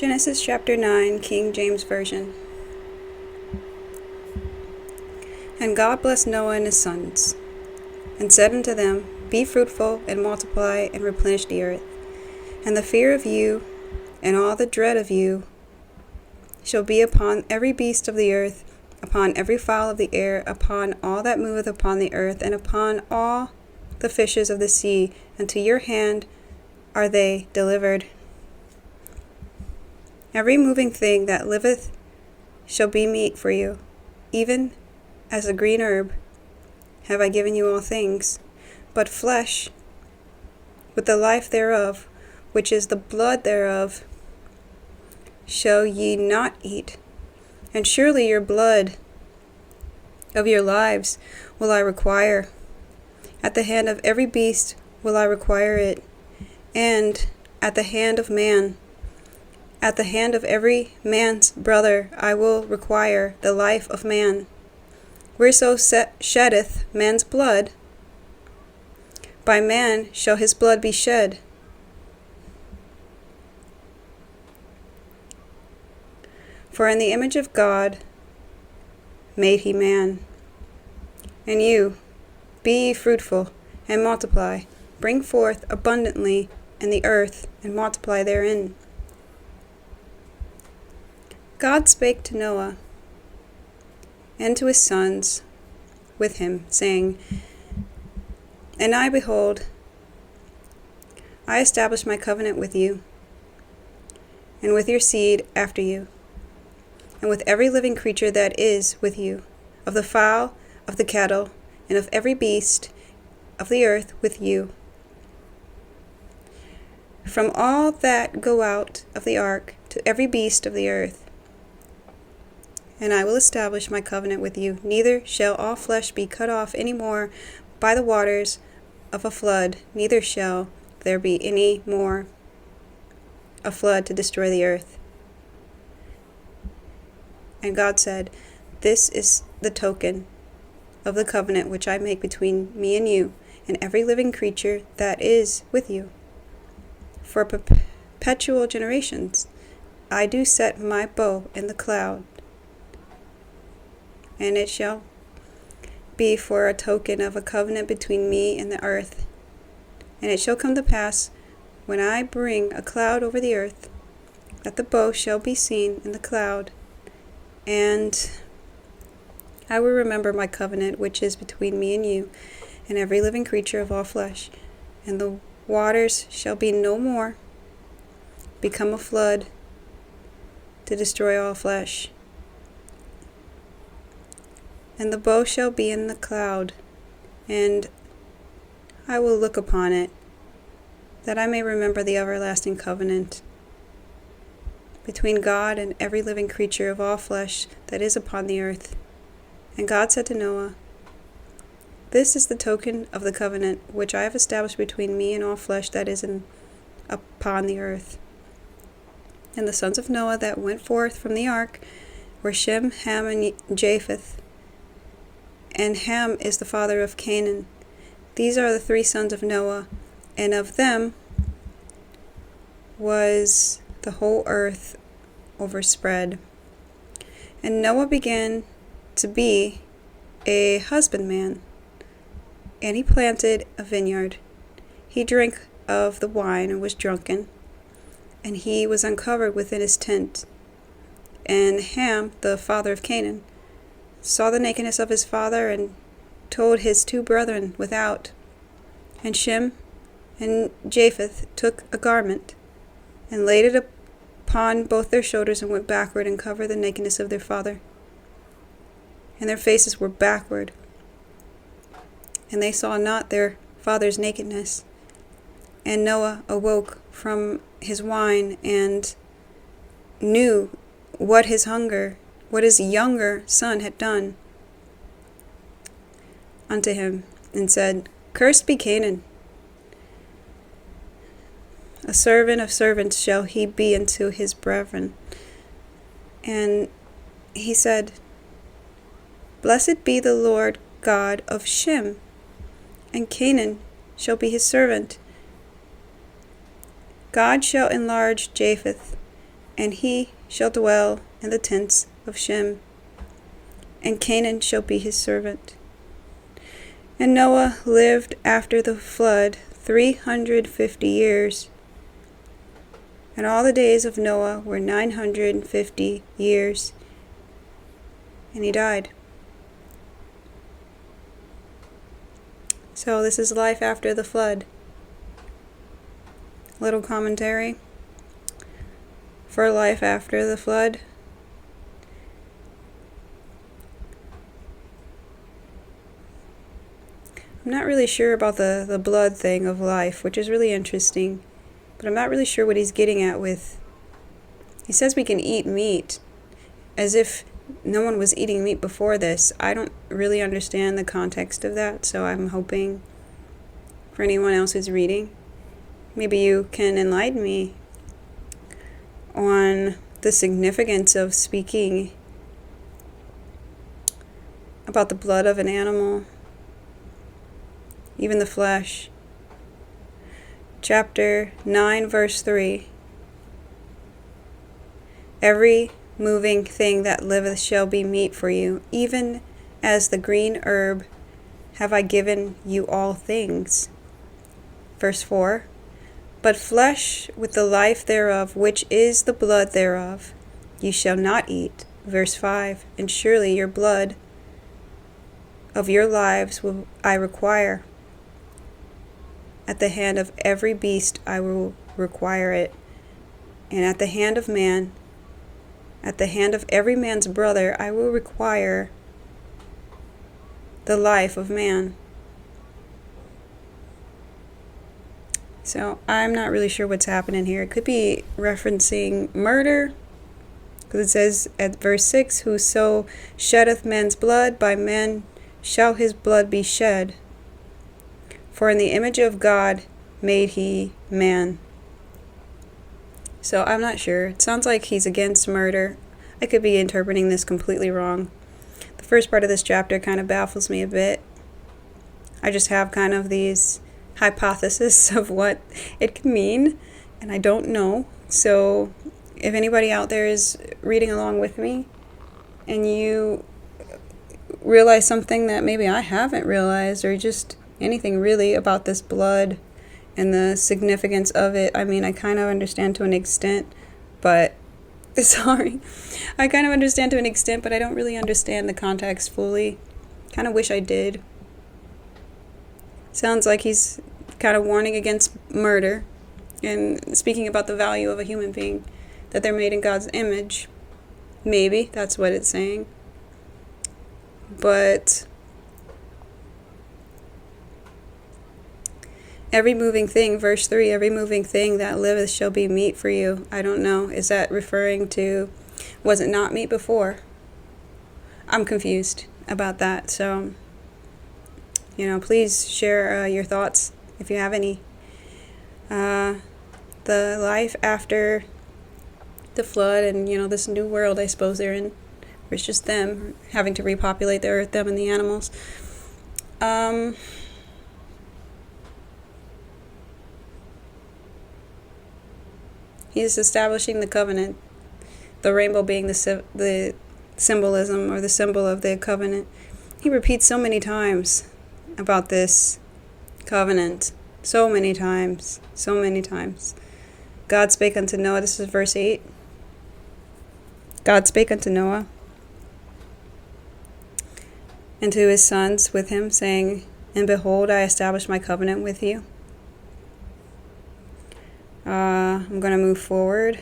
Genesis chapter 9, King James Version. And God blessed Noah and his sons, and said unto them, Be fruitful, and multiply, and replenish the earth. And the fear of you, and all the dread of you, shall be upon every beast of the earth, upon every fowl of the air, upon all that moveth upon the earth, and upon all the fishes of the sea. Unto your hand are they delivered. Every moving thing that liveth shall be meat for you, even as a green herb have I given you all things. But flesh, with the life thereof, which is the blood thereof, shall ye not eat. And surely your blood of your lives will I require. At the hand of every beast will I require it, and at the hand of man, at the hand of every man's brother I will require the life of man. Whereso sheddeth man's blood, by man shall his blood be shed. For in the image of God made he man. And you, be ye fruitful, and multiply, bring forth abundantly in the earth, and multiply therein. God spake to Noah and to his sons with him, saying, And I, behold, I establish my covenant with you, and with your seed after you, and with every living creature that is with you, of the fowl, of the cattle, and of every beast of the earth with you, from all that go out of the ark to every beast of the earth. And I will establish my covenant with you. Neither shall all flesh be cut off any more by the waters of a flood, neither shall there be any more a flood to destroy the earth. And God said, This is the token of the covenant which I make between me and you, and every living creature that is with you. For perpetual generations I do set my bow in the cloud, and it shall be for a token of a covenant between me and the earth. And it shall come to pass, when I bring a cloud over the earth, that the bow shall be seen in the cloud, and I will remember my covenant which is between me and you, and every living creature of all flesh. And the waters shall be no more become a flood to destroy all flesh. And the bow shall be in the cloud, and I will look upon it, that I may remember the everlasting covenant between God and every living creature of all flesh that is upon the earth. And God said to Noah, This is the token of the covenant which I have established between me and all flesh that is upon the earth. And the sons of Noah that went forth from the ark were Shem, Ham, and Japheth. And Ham is the father of Canaan. These are the three sons of Noah, and of them was the whole earth overspread. And Noah began to be a husbandman, and he planted a vineyard. He drank of the wine and was drunken, and he was uncovered within his tent. And Ham, the father of Canaan, saw the nakedness of his father, and told his two brethren without. And Shem and Japheth took a garment, and laid it upon both their shoulders, and went backward, and covered the nakedness of their father. And their faces were backward, and they saw not their father's nakedness. And Noah awoke from his wine, and knew what his younger son had done unto him, and said, Cursed be Canaan, a servant of servants shall he be unto his brethren. And he said, Blessed be the Lord God of Shem, and Canaan shall be his servant. God shall enlarge Japheth, and he shall dwell in the tents of Shem, and Canaan shall be his servant. And Noah lived after the flood 350 years, and all the days of Noah were 950 years, and he died. So this is life after the flood. Little commentary for life after the flood. I'm not really sure about the blood thing of life, which is really interesting, but I'm not really sure what he's getting at with, he says we can eat meat, as if no one was eating meat before this. I don't really understand the context of that, so I'm hoping for anyone else who's reading, maybe you can enlighten me on the significance of speaking about the blood of an animal, even the flesh. Chapter 9, verse 3. Every moving thing that liveth shall be meat for you, even as the green herb have I given you all things. Verse 4. But flesh with the life thereof, which is the blood thereof, ye shall not eat. Verse 5. And surely your blood of your lives will I require. At the hand of every beast I will require it, and at the hand of man, at the hand of every man's brother, I will require the life of man. So I'm not really sure what's happening here. It could be referencing murder, because it says at verse 6, whoso sheddeth man's blood, by men shall his blood be shed. For in the image of God made he man. So I'm not sure. It sounds like he's against murder. I could be interpreting this completely wrong. The first part of this chapter kind of baffles me a bit. I just have kind of these hypotheses of what it could mean, and I don't know. So if anybody out there is reading along with me and you realize something that maybe I haven't realized, or just anything really about this blood and the significance of it, I mean, I kind of understand to an extent, but sorry, I kind of understand to an extent, but I don't really understand the context fully. Kind of wish I did. Sounds like he's kind of warning against murder and speaking about the value of a human being, that they're made in God's image. Maybe that's what it's saying. But every moving thing, verse 3, every moving thing that liveth shall be meat for you. I don't know. Is that referring to, was it not meat before? I'm confused about that. So, please share your thoughts if you have any. The life after the flood and, this new world I suppose they're in, where it's just them having to repopulate the earth, them and the animals. He's establishing the covenant, the rainbow being the symbolism or the symbol of the covenant. He repeats so many times about this covenant. So many times. So many times. God spake unto Noah. This is verse 8. God spake unto Noah and to his sons with him, saying, And behold, I establish my covenant with you. I'm going to move forward.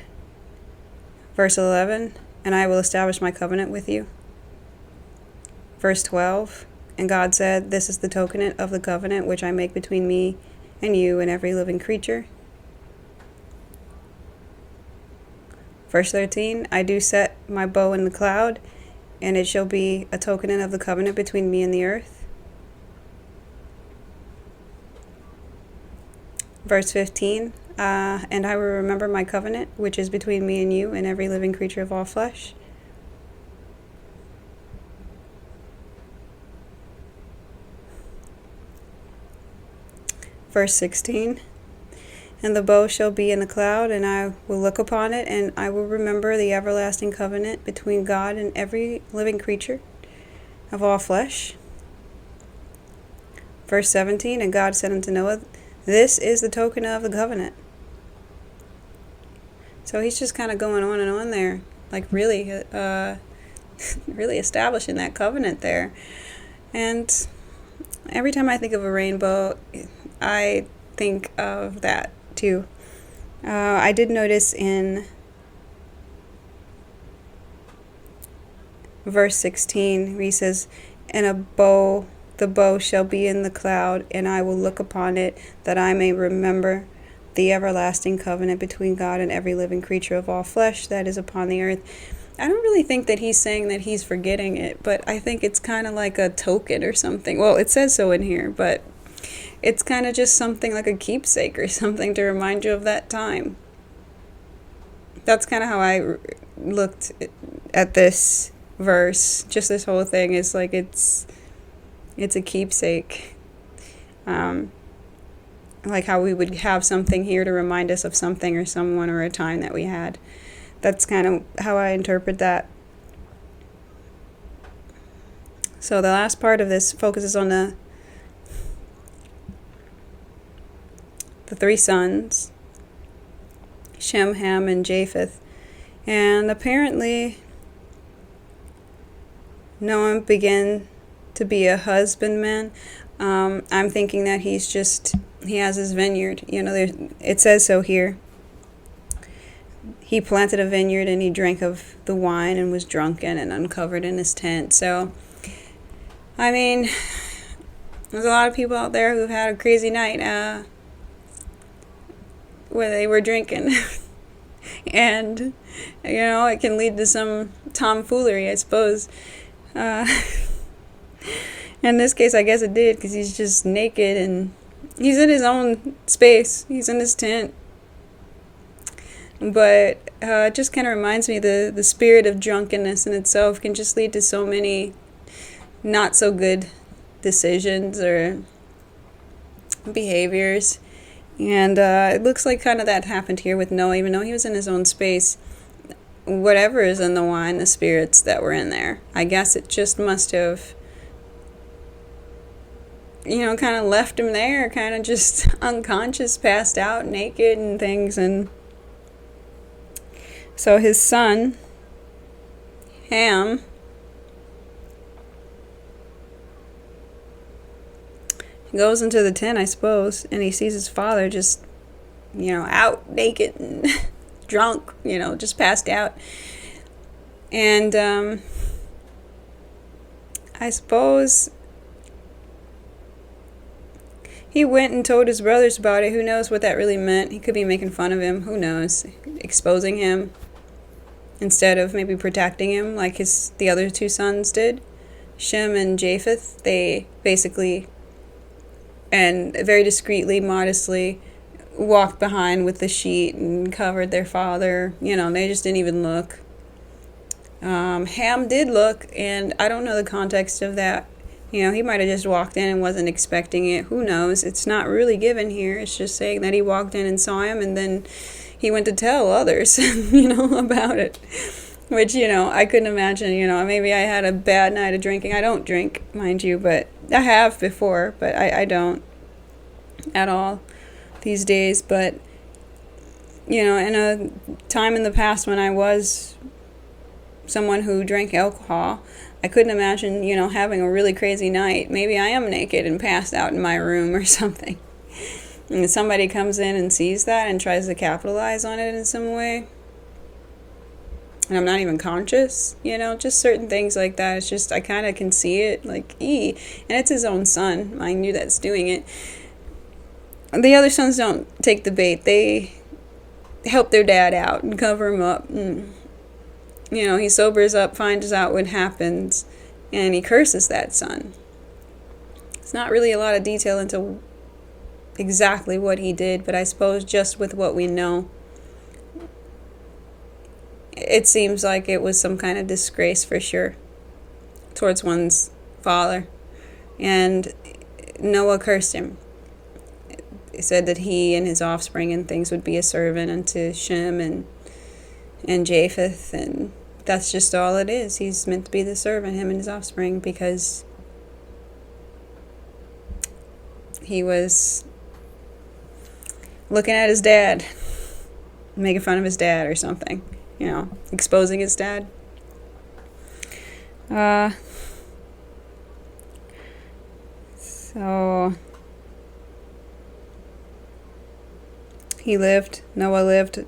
Verse 11, and I will establish my covenant with you. Verse 12, and God said, This is the token of the covenant which I make between me and you and every living creature. Verse 13, I do set my bow in the cloud, and it shall be a token of the covenant between me and the earth. Verse 15, and I will remember my covenant, which is between me and you and every living creature of all flesh. Verse 16, And the bow shall be in the cloud, and I will look upon it, and I will remember the everlasting covenant between God and every living creature of all flesh. Verse 17, and God said unto Noah, this is the token of the covenant. So he's just kind of going on and on there, like really establishing that covenant there. And every time I think of a rainbow, I think of that too. I did notice in verse 16 where he says, and the bow shall be in the cloud, and I will look upon it, that I may remember the everlasting covenant between God and every living creature of all flesh that is upon the earth. I don't really think that he's saying that he's forgetting it, but I think it's kind of like a token or something. Well, it says so in here, but it's kind of just something like a keepsake or something to remind you of that time. That's kind of how I looked at this verse. Just this whole thing is like it's a keepsake. Like how we would have something here to remind us of something or someone or a time that we had. That's kind of how I interpret that. So the last part of this focuses on the three sons, Shem, Ham, and Japheth. And apparently Noah began to be a husbandman. I'm thinking that he has his vineyard. It says so here. He planted a vineyard and he drank of the wine and was drunken and uncovered in his tent. So, I mean, there's a lot of people out there who've had a crazy night where they were drinking. And, it can lead to some tomfoolery, I suppose. In this case, I guess it did, because he's just naked and he's in his own space. He's in his tent. But it just kind of reminds me the spirit of drunkenness in itself can just lead to so many not so good decisions or behaviors. And it looks like kind of that happened here with Noah, even though he was in his own space. Whatever is in the wine, the spirits that were in there, I guess it just must have, kind of left him there, kind of just unconscious, passed out, naked and things. And so his son, Ham, goes into the tent, I suppose, and he sees his father just, out naked and drunk, just passed out. And I suppose he went and told his brothers about it. Who knows what that really meant? He could be making fun of him. Who knows? Exposing him instead of maybe protecting him like the other two sons did. Shem and Japheth, they basically, and very discreetly, modestly, walked behind with the sheet and covered their father. They just didn't even look. Ham did look, and I don't know the context of that. He might have just walked in and wasn't expecting it. Who knows? It's not really given here. It's just saying that he walked in and saw him, and then he went to tell others, about it. Which, I couldn't imagine, maybe I had a bad night of drinking. I don't drink, mind you, but I have before, but I don't at all these days. But, in a time in the past when I was someone who drank alcohol, I couldn't imagine, having a really crazy night. Maybe I am naked and passed out in my room or something. And somebody comes in and sees that and tries to capitalize on it in some way. And I'm not even conscious, just certain things like that. It's just, I kind of can see it, like, and it's his own son, mind you, that's doing it. The other sons don't take the bait. They help their dad out and cover him up. And, he sobers up, finds out what happens, and he curses that son. It's not really a lot of detail into exactly what he did, but I suppose just with what we know, it seems like it was some kind of disgrace for sure towards one's father. And Noah cursed him. said that he and his offspring and things would be a servant unto Shem and Japheth, and that's just all it is. He's meant to be the servant, him and his offspring, because he was looking at his dad, making fun of his dad or something, exposing his dad. So Noah lived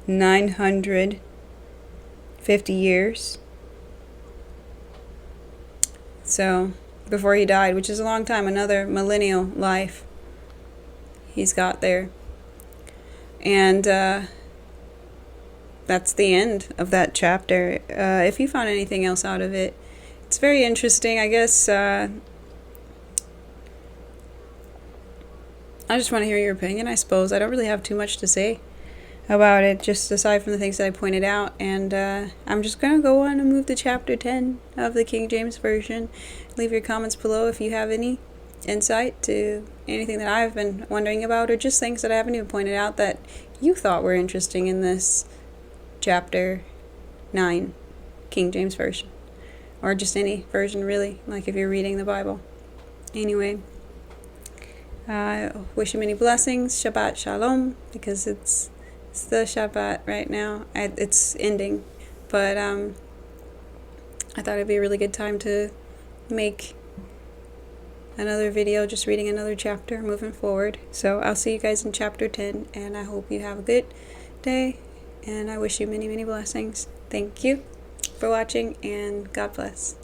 950 years. So before he died, which is a long time, another millennial life he's got there. And that's the end of that chapter. If you found anything else out of it, it's very interesting. I guess I just want to hear your opinion, I suppose. I don't really have too much to say about it, just aside from the things that I pointed out. And I'm just going to go on and move to chapter 10 of the King James Version. Leave your comments below if you have any insight to anything that I've been wondering about, or just things that I haven't even pointed out that you thought were interesting in this chapter 9 King James Version, or just any version really, like if you're reading the Bible. Anyway, I wish you many blessings. Shabbat Shalom, because it's the Shabbat right now. It's ending, but I thought it'd be a really good time to make another video just reading another chapter moving forward. So I'll see you guys in chapter 10, and I hope you have a good day, and I wish you many, many blessings. Thank you for watching, and God bless.